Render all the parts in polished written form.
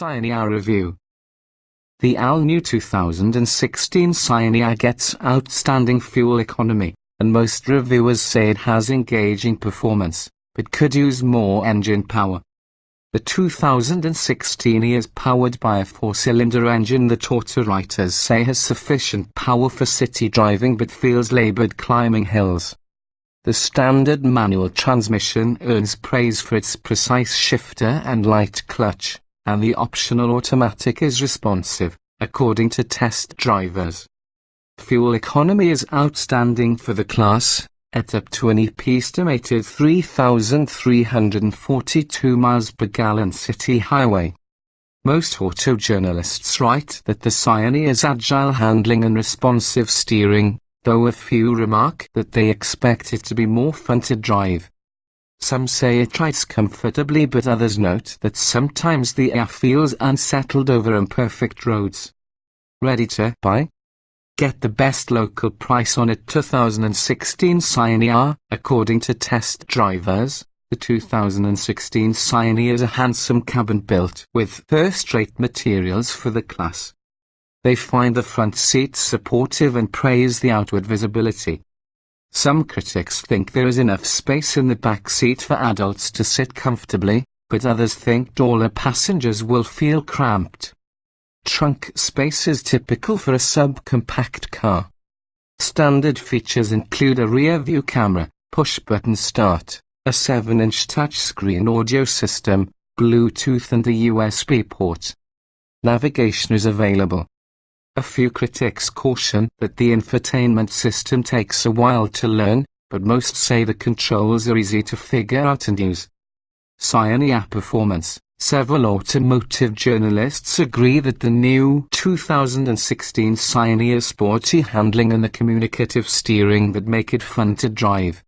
Scion review. The all-new 2016 Scion gets outstanding fuel economy, and most reviewers say it has engaging performance, but could use more engine power. The 2016 is powered by a 4-cylinder engine that auto writers say has sufficient power for city driving but feels labored climbing hills. The standard manual transmission earns praise for its precise shifter and light clutch, and the optional automatic is responsive, according to test drivers. Fuel economy is outstanding for the class, at up to an estimated 3,342 miles per gallon city highway. Most auto journalists write that the Scion is agile handling and responsive steering, though a few remark that they expect it to be more fun to drive. Some say it rides comfortably, but others note that sometimes the air feels unsettled over imperfect roads. Ready to buy? Get the best local price on a 2016 Scion. According to test drivers, the 2016 Scion is a handsome cabin built with first-rate materials for the class. They find the front seats supportive and praise the outward visibility. Some critics think there is enough space in the back seat for adults to sit comfortably, but others think taller passengers will feel cramped. Trunk space is typical for a subcompact car. Standard features include a rear-view camera, push-button start, a 7-inch touchscreen audio system, Bluetooth and a USB port. Navigation is available. A few critics caution that the infotainment system takes a while to learn, but most say the controls are easy to figure out and use. Scion performance. Several automotive journalists agree that the new 2016 Scion has sporty handling and a communicative steering that make it fun to drive.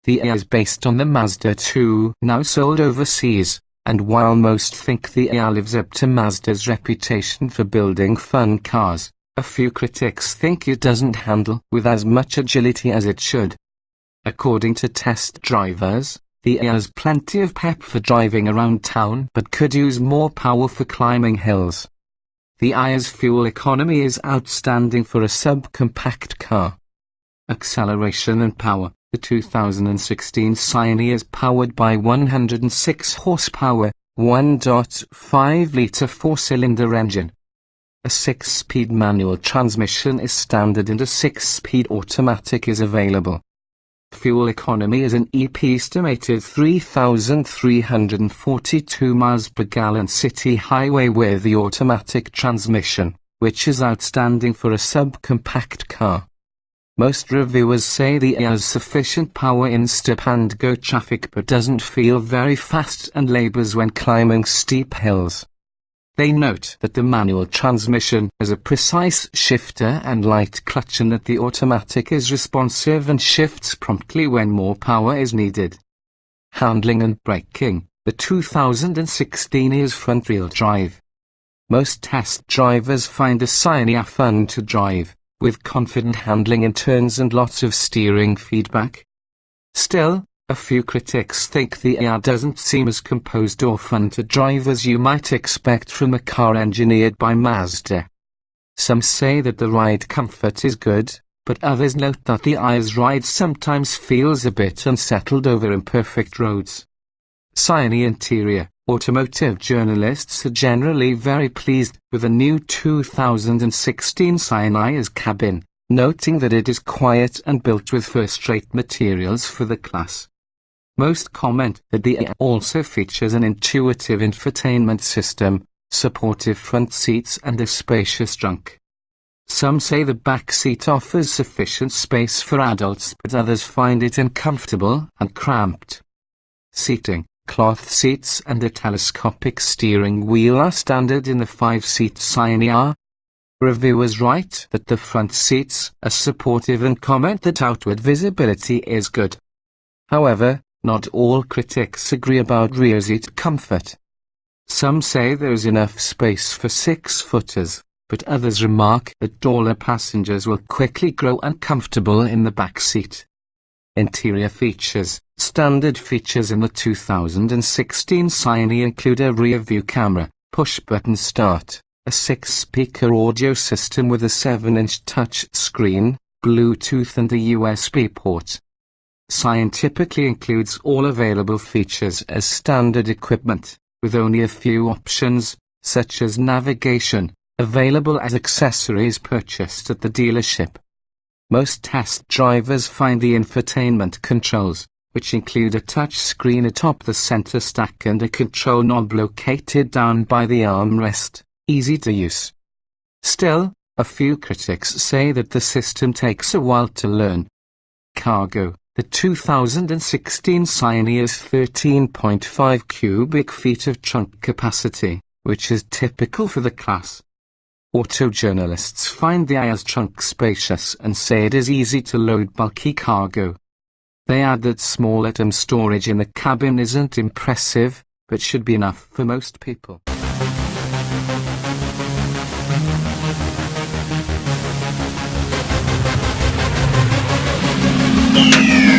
The is based on the Mazda 2, now sold overseas, and while most think the lives up to Mazda's reputation for building fun cars, a few critics think it doesn't handle with as much agility as it should. According to test drivers, the has plenty of pep for driving around town but could use more power for climbing hills. The I's fuel economy is outstanding for a subcompact car. Acceleration and power. The 2016 Scion is powered by 106 horsepower, 1.5-litre 4-cylinder engine. A 6-speed manual transmission is standard and a 6-speed automatic is available. Fuel economy is an estimated 3,342 miles per gallon city highway with the automatic transmission, which is outstanding for a subcompact car. Most reviewers say the has sufficient power in stop-and-go traffic but doesn't feel very fast and labors when climbing steep hills. They note that the manual transmission has a precise shifter and light clutch and that the automatic is responsive and shifts promptly when more power is needed. Handling and braking. The 2016 is front-wheel drive. Most test drivers find the Scion fun to drive, with confident handling in turns and lots of steering feedback. Still, a few critics think the doesn't seem as composed or fun to drive as you might expect from a car engineered by Mazda. Some say that the ride comfort is good, but others note that the I's ride sometimes feels a bit unsettled over imperfect roads. Scion interior. Automotive journalists are generally very pleased with the new 2016 Scion cabin, noting that it is quiet and built with first-rate materials for the class. Most comment that the also features an intuitive infotainment system, supportive front seats and a spacious trunk. Some say the back seat offers sufficient space for adults, but others find it uncomfortable and cramped. Seating. Cloth seats and a telescopic steering wheel are standard in the 5-seat Scion. Reviewers write that the front seats are supportive and comment that outward visibility is good. However, not all critics agree about rear seat comfort. Some say there is enough space for 6-footers, but others remark that taller passengers will quickly grow uncomfortable in the back seat. Interior features. Standard features in the 2016 Scion include a rear-view camera, push-button start, a 6-speaker audio system with a 7-inch touch screen, Bluetooth and a USB port. Scion typically includes all available features as standard equipment, with only a few options, such as navigation, available as accessories purchased at the dealership. Most test drivers find the infotainment controls, which include a touch screen atop the center stack and a control knob located down by the armrest, easy to use. Still, a few critics say that the system takes a while to learn. Cargo. The 2016 Scion has 13.5 cubic feet of trunk capacity, which is typical for the class. Auto journalists find the Yaris trunk spacious and say it is easy to load bulky cargo. They add that small item storage in the cabin isn't impressive, but should be enough for most people. Yeah.